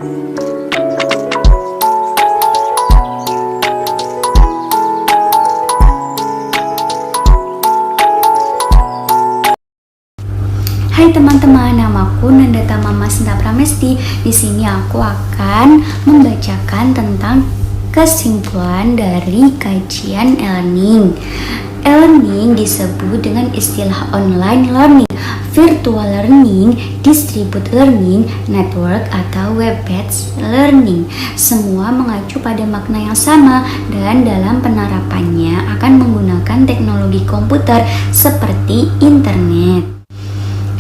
Hai teman-teman, namaku Nandata Mama Sinta Pramesti. Di sini aku akan membacakan tentang kesimpulan dari kajian e-learning. E-learning disebut dengan istilah online learning, virtual learning, distributed learning, network atau web-based learning. Semua mengacu pada makna yang sama dan dalam penerapannya akan menggunakan teknologi komputer seperti internet.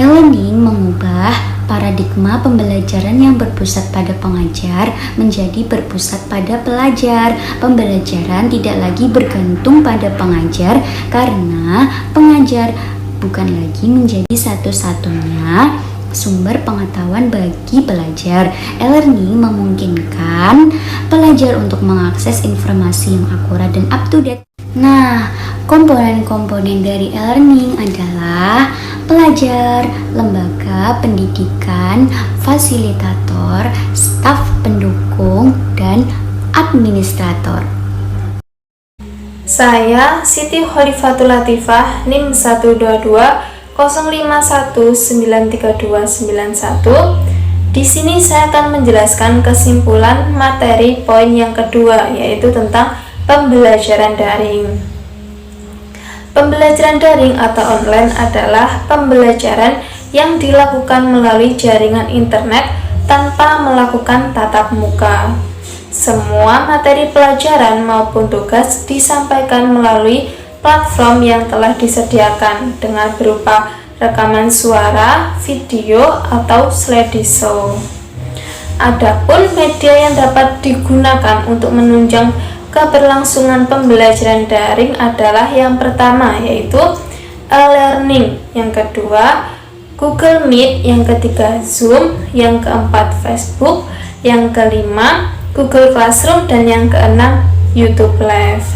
E-learning mengubah paradigma pembelajaran yang berpusat pada pengajar menjadi berpusat pada pelajar. Pembelajaran tidak lagi bergantung pada pengajar karena pengajar bukan lagi menjadi satu-satunya sumber pengetahuan bagi pelajar. E-learning memungkinkan pelajar untuk mengakses informasi yang akurat dan up to date. Nah, komponen-komponen dari e-learning adalah pelajar, lembaga pendidikan, fasilitator, staf pendukung, dan administrator. Saya Siti Khalifatul Latifah, NIM 122-05193291. Di sini saya akan menjelaskan kesimpulan materi poin yang kedua, yaitu tentang pembelajaran daring. Pembelajaran daring atau online adalah pembelajaran yang dilakukan melalui jaringan internet tanpa melakukan tatap muka. Semua materi pelajaran maupun tugas disampaikan melalui platform yang telah disediakan dengan berupa rekaman suara, video, atau slideshow. Adapun media yang dapat digunakan untuk menunjang keberlangsungan pembelajaran daring adalah yang pertama, yaitu e-learning, yang kedua Google Meet, yang ketiga Zoom, yang keempat Facebook, yang kelima Google Classroom, dan yang keenam YouTube Live.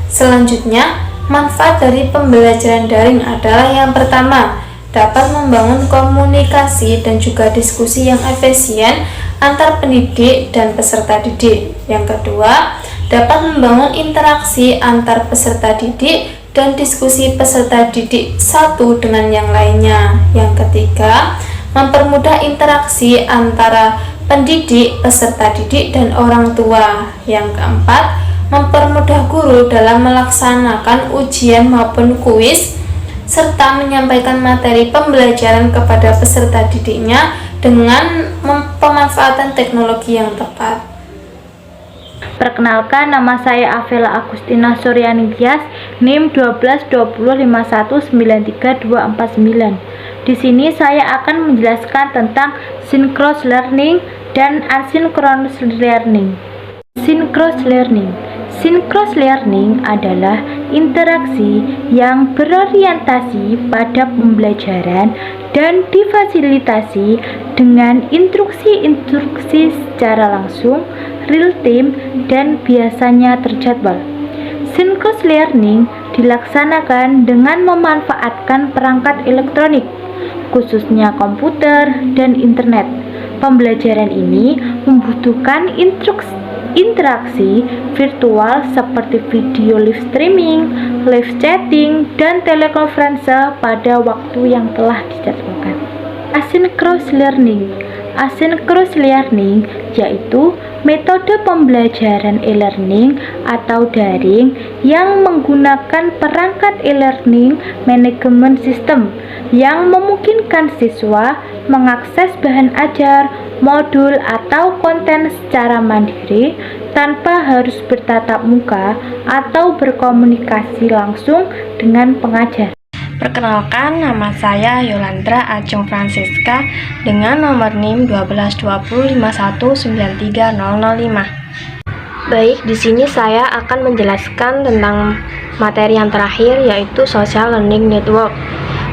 Selanjutnya, manfaat dari pembelajaran daring adalah yang pertama, dapat membangun komunikasi dan juga diskusi yang efisien antar pendidik dan peserta didik. Yang kedua, dapat membangun interaksi antar peserta didik dan diskusi peserta didik satu dengan yang lainnya. Yang ketiga, mempermudah interaksi antara pendidik, peserta didik, dan orang tua. Yang keempat, mempermudah guru dalam melaksanakan ujian maupun kuis serta menyampaikan materi pembelajaran kepada peserta didiknya dengan pemanfaatan teknologi yang tepat. Perkenalkan, nama saya Avela Agustina Suryani Tias, NIM 12205193249. Di sini saya akan menjelaskan tentang synchronous learning dan asynchronous learning. Synchronous learning. Synchronous learning adalah interaksi yang berorientasi pada pembelajaran dan difasilitasi dengan instruksi-instruksi secara langsung, real time, dan biasanya terjadwal. Synchronous learning dilaksanakan dengan memanfaatkan perangkat elektronik, khususnya komputer dan internet. Pembelajaran ini membutuhkan interaksi virtual seperti video live streaming, live chatting, dan telekonferensi pada waktu yang telah dijadwalkan. Asynchronous learning. Asynchronous learning yaitu metode pembelajaran e-learning atau daring yang menggunakan perangkat e-learning management system yang memungkinkan siswa mengakses bahan ajar, modul, atau konten secara mandiri tanpa harus bertatap muka atau berkomunikasi langsung dengan pengajar. Perkenalkan, nama saya Yolandra Ajeng Francisca dengan nomor NIM 12205193005. Baik, di sini saya akan menjelaskan tentang materi yang terakhir, yaitu social learning network.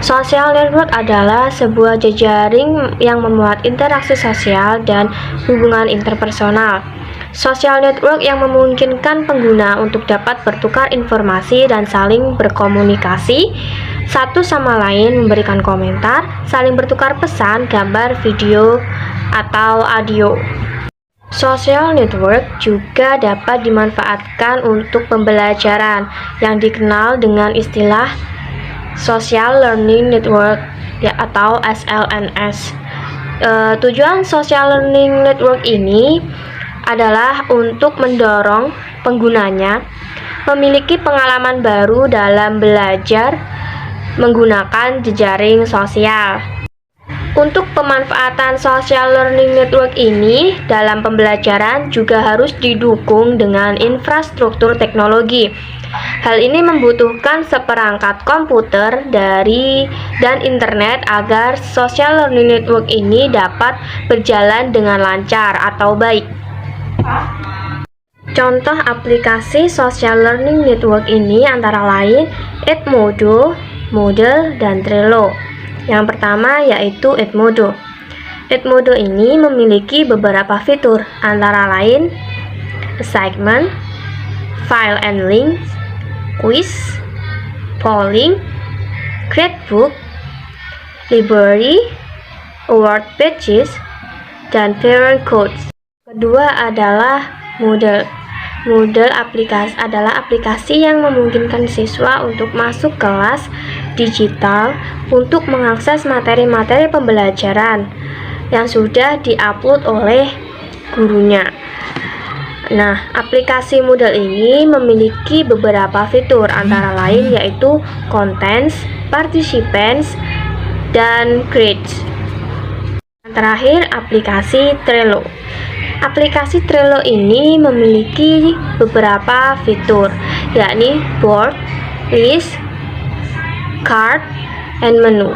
Social network adalah sebuah jejaring yang memuat interaksi sosial dan hubungan interpersonal. Social network yang memungkinkan pengguna untuk dapat bertukar informasi dan saling berkomunikasi satu sama lain, memberikan komentar, saling bertukar pesan, gambar, video, atau audio. Social network juga dapat dimanfaatkan untuk pembelajaran yang dikenal dengan istilah Social Learning Network ya atau SLNS. Tujuan Social Learning Network ini adalah untuk mendorong penggunanya memiliki pengalaman baru dalam belajar menggunakan jejaring sosial. Untuk pemanfaatan social learning network ini dalam pembelajaran juga harus didukung dengan infrastruktur teknologi. Hal ini membutuhkan seperangkat komputer dan internet agar social learning network ini dapat berjalan dengan lancar atau baik. Contoh aplikasi social learning network ini antara lain Edmodo, Moodle, dan Trello. Yang pertama yaitu Edmodo. Edmodo ini memiliki beberapa fitur antara lain assignment, file and link, quiz, polling, gradebook, library, award pages, dan parent codes. Kedua adalah Moodle. Moodle adalah aplikasi yang memungkinkan siswa untuk masuk kelas digital untuk mengakses materi-materi pembelajaran yang sudah diupload oleh gurunya. Nah, aplikasi Moodle ini memiliki beberapa fitur antara lain yaitu contents, participants, dan grades. Yang terakhir, aplikasi Trello. Aplikasi Trello ini memiliki beberapa fitur, yakni board, list, card, and menu.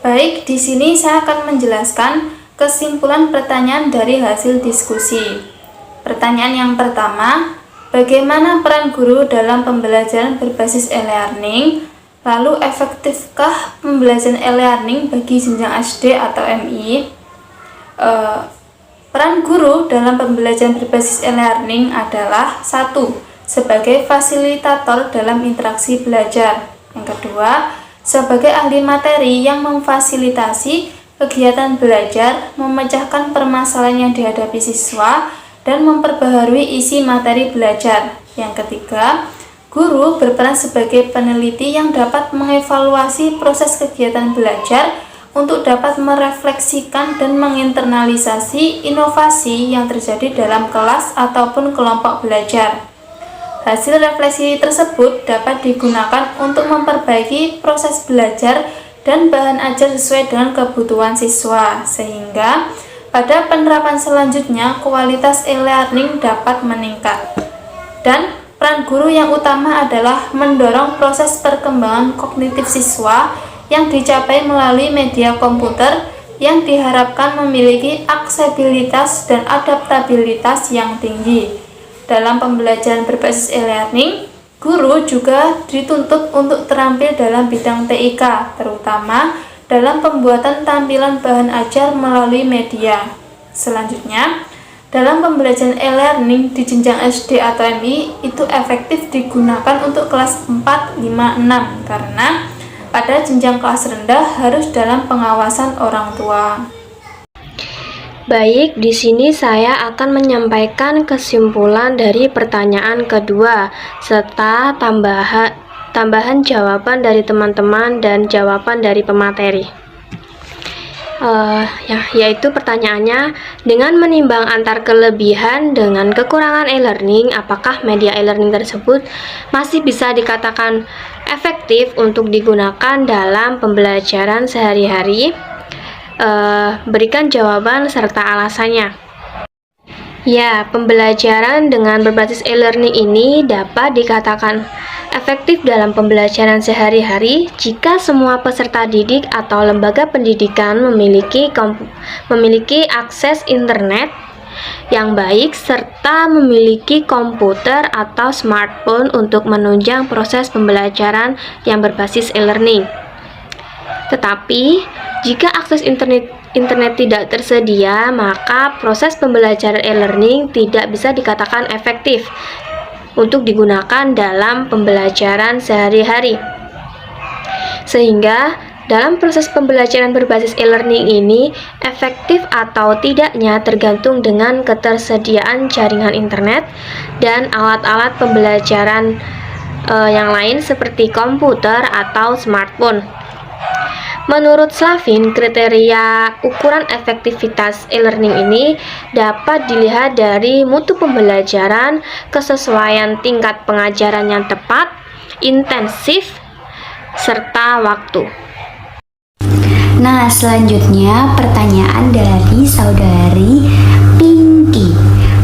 Baik, di sini saya akan menjelaskan kesimpulan pertanyaan dari hasil diskusi. Pertanyaan yang pertama, bagaimana peran guru dalam pembelajaran berbasis e-learning? Lalu, efektifkah pembelajaran e-learning bagi jenjang SD atau MI? Peran guru dalam pembelajaran berbasis e-learning adalah 1. Sebagai fasilitator dalam interaksi belajar. Yang kedua, sebagai ahli materi yang memfasilitasi kegiatan belajar, memecahkan permasalahan yang dihadapi siswa, dan memperbaharui isi materi belajar. Yang ketiga, guru berperan sebagai peneliti yang dapat mengevaluasi proses kegiatan belajar untuk dapat merefleksikan dan menginternalisasi inovasi yang terjadi dalam kelas ataupun kelompok belajar. Hasil refleksi tersebut dapat digunakan untuk memperbaiki proses belajar dan bahan ajar sesuai dengan kebutuhan siswa, sehingga pada penerapan selanjutnya kualitas e-learning dapat meningkat. Dan peran guru yang utama adalah mendorong proses perkembangan kognitif siswa yang dicapai melalui media komputer yang diharapkan memiliki aksesibilitas dan adaptabilitas yang tinggi. Dalam pembelajaran berbasis e-learning, guru juga dituntut untuk terampil dalam bidang TIK, terutama dalam pembuatan tampilan bahan ajar melalui media. Selanjutnya, dalam pembelajaran e-learning di jenjang SD atau MI itu efektif digunakan untuk kelas 4, 5, 6 karena pada jenjang kelas rendah harus dalam pengawasan orang tua. Baik, di sini saya akan menyampaikan kesimpulan dari pertanyaan kedua serta tambahan jawaban dari teman-teman dan jawaban dari pemateri. Yaitu pertanyaannya, dengan menimbang antar kelebihan dengan kekurangan e-learning, apakah media e-learning tersebut masih bisa dikatakan efektif untuk digunakan dalam pembelajaran sehari-hari? Berikan jawaban serta alasannya. Ya, pembelajaran dengan berbasis e-learning ini dapat dikatakan efektif dalam pembelajaran sehari-hari jika semua peserta didik atau lembaga pendidikan memiliki akses internet yang baik serta memiliki komputer atau smartphone untuk menunjang proses pembelajaran yang berbasis e-learning. Tetapi, jika akses internet tidak tersedia, maka proses pembelajaran e-learning tidak bisa dikatakan efektif untuk digunakan dalam pembelajaran sehari-hari. Sehingga Dalam proses pembelajaran berbasis e-learning ini, efektif atau tidaknya tergantung dengan ketersediaan jaringan internet dan alat-alat pembelajaran yang lain seperti komputer atau smartphone. Menurut Slavin, kriteria ukuran efektivitas e-learning ini dapat dilihat dari mutu pembelajaran, kesesuaian tingkat pengajaran yang tepat, intensif, serta waktu. Nah, selanjutnya pertanyaan dari saudari Pinky.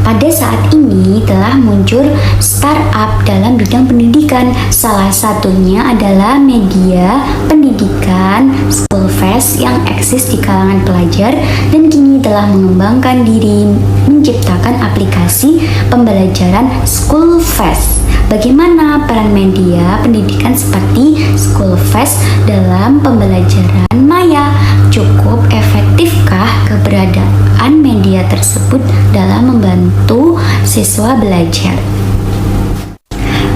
Pada saat ini telah muncul startup dalam bidang pendidikan. Salah satunya adalah media pendidikan Schoolfest yang eksis di kalangan pelajar dan kini telah mengembangkan diri menciptakan aplikasi pembelajaran Schoolfest. Bagaimana peran media pendidikan seperti Schoolfest dalam pembelajaran maya? Cukup efektifkah keberadaan media tersebut dalam membantu siswa belajar?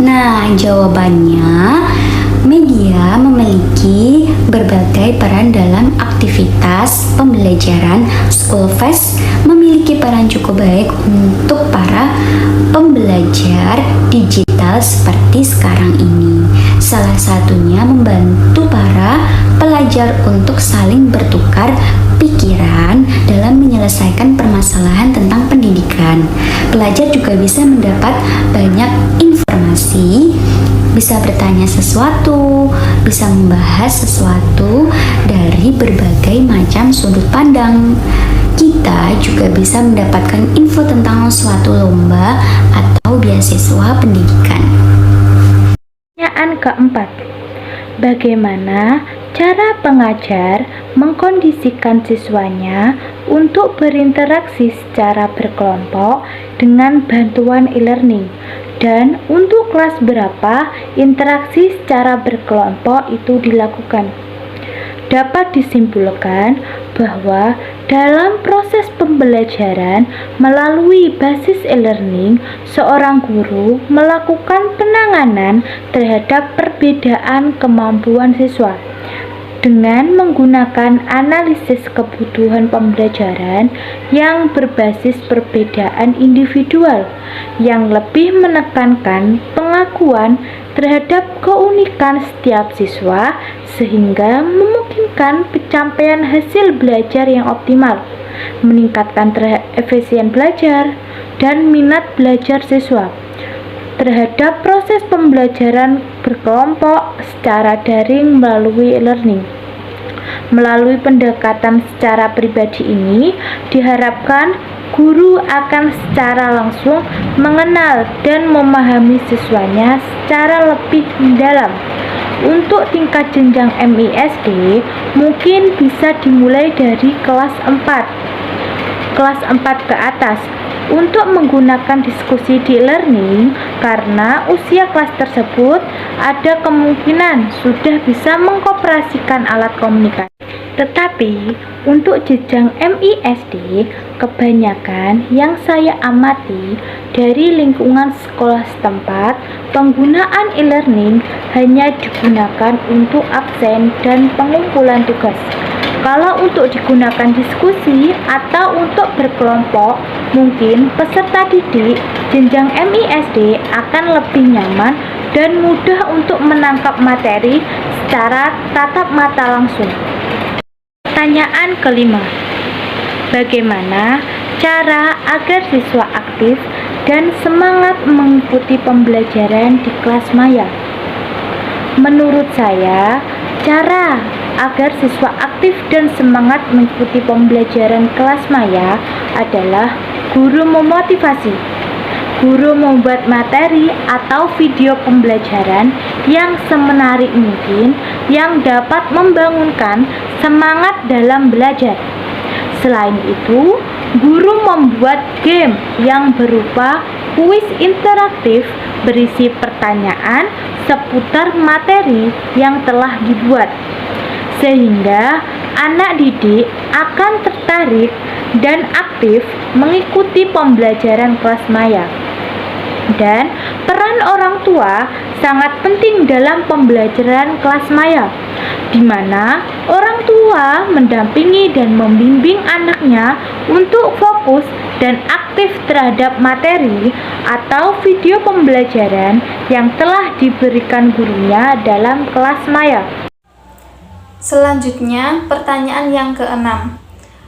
Nah, jawabannya media memiliki berbagai peran dalam aktivitas pembelajaran. Schoolfest memiliki peran cukup baik untuk para pembelajar digital seperti sekarang ini. Salah satunya membantu para pelajar untuk saling bertukar pikiran dalam menyelesaikan permasalahan tentang pendidikan. Pelajar juga bisa mendapat banyak informasi, bisa bertanya sesuatu, bisa membahas sesuatu dari berbagai macam sudut pandang. Kita juga bisa mendapatkan info tentang suatu lomba atau beasiswa pendidikan. Pertanyaan keempat, bagaimana cara pengajar mengkondisikan siswanya untuk berinteraksi secara berkelompok dengan bantuan e-learning? Dan untuk kelas berapa interaksi secara berkelompok itu dilakukan? Dapat disimpulkan bahwa dalam proses pembelajaran melalui basis e-learning, seorang guru melakukan penanganan terhadap perbedaan kemampuan siswa dengan menggunakan analisis kebutuhan pembelajaran yang berbasis perbedaan individual, yang lebih menekankan pengakuan terhadap keunikan setiap siswa sehingga memungkinkan pencapaian hasil belajar yang optimal, meningkatkan efisien belajar dan minat belajar siswa. Terhadap proses pembelajaran berkelompok secara daring melalui e-learning. Melalui pendekatan secara pribadi ini, diharapkan guru akan secara langsung mengenal dan memahami siswanya secara lebih mendalam. Untuk tingkat jenjang MISD, mungkin bisa dimulai dari kelas 4 ke atas untuk menggunakan diskusi di e-learning, karena usia kelas tersebut ada kemungkinan sudah bisa mengkoperasikan alat komunikasi. Tetapi untuk jenjang MISD, kebanyakan yang saya amati dari lingkungan sekolah setempat, penggunaan e-learning hanya digunakan untuk absen dan pengumpulan tugas. Kalau untuk digunakan diskusi atau untuk berkelompok, mungkin peserta didik jenjang MISD akan lebih nyaman dan mudah untuk menangkap materi secara tatap mata langsung. Pertanyaan kelima, bagaimana cara agar siswa aktif dan semangat mengikuti pembelajaran di kelas maya? Menurut saya, cara agar siswa aktif dan semangat mengikuti pembelajaran kelas maya adalah guru memotivasi. Guru membuat materi atau video pembelajaran yang semenarik mungkin yang dapat membangunkan semangat dalam belajar. Selain itu, guru membuat game yang berupa kuis interaktif berisi pertanyaan seputar materi yang telah dibuat, sehingga anak didik akan tertarik dan aktif mengikuti pembelajaran kelas maya. Dan peran orang tua sangat penting dalam pembelajaran kelas maya. di mana orang tua mendampingi dan membimbing anaknya untuk fokus dan aktif terhadap materi atau video pembelajaran yang telah diberikan gurunya dalam kelas maya. Selanjutnya, pertanyaan yang keenam.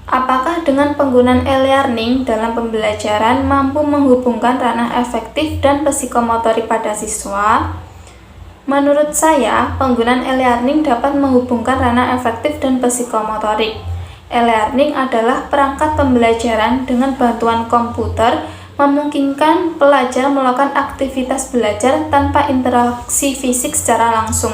Apakah dengan penggunaan e-learning dalam pembelajaran mampu menghubungkan ranah efektif dan psikomotorik pada siswa? Menurut saya, penggunaan e-learning dapat menghubungkan ranah efektif dan psikomotorik. E-learning adalah perangkat pembelajaran dengan bantuan komputer memungkinkan pelajar melakukan aktivitas belajar tanpa interaksi fisik secara langsung.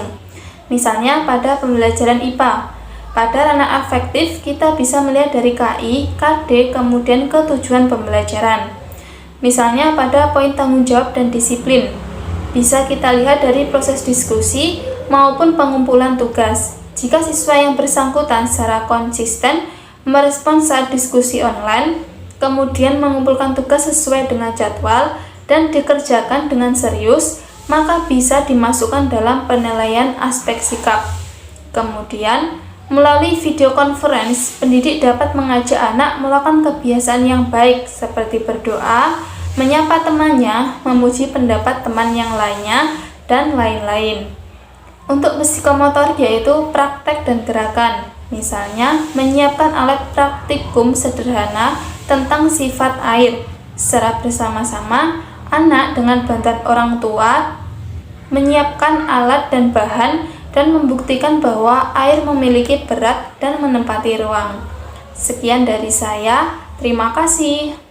Misalnya pada pembelajaran IPA. Pada ranah afektif, kita bisa melihat dari KI, KD, kemudian ke tujuan pembelajaran. Misalnya pada poin tanggung jawab dan disiplin. Bisa kita lihat dari proses diskusi maupun pengumpulan tugas. Jika siswa yang bersangkutan secara konsisten merespon saat diskusi online, kemudian mengumpulkan tugas sesuai dengan jadwal dan dikerjakan dengan serius, maka bisa dimasukkan dalam penilaian aspek sikap. Kemudian, melalui video conference, pendidik dapat mengajak anak melakukan kebiasaan yang baik seperti berdoa, menyapa temannya, memuji pendapat teman yang lainnya, dan lain-lain. Untuk psikomotorik yaitu praktek dan gerakan. Misalnya, menyiapkan alat praktikum sederhana tentang sifat air. Secara bersama-sama, anak dengan bantuan orang tua menyiapkan alat dan bahan dan membuktikan bahwa air memiliki berat dan menempati ruang. Sekian dari saya, terima kasih.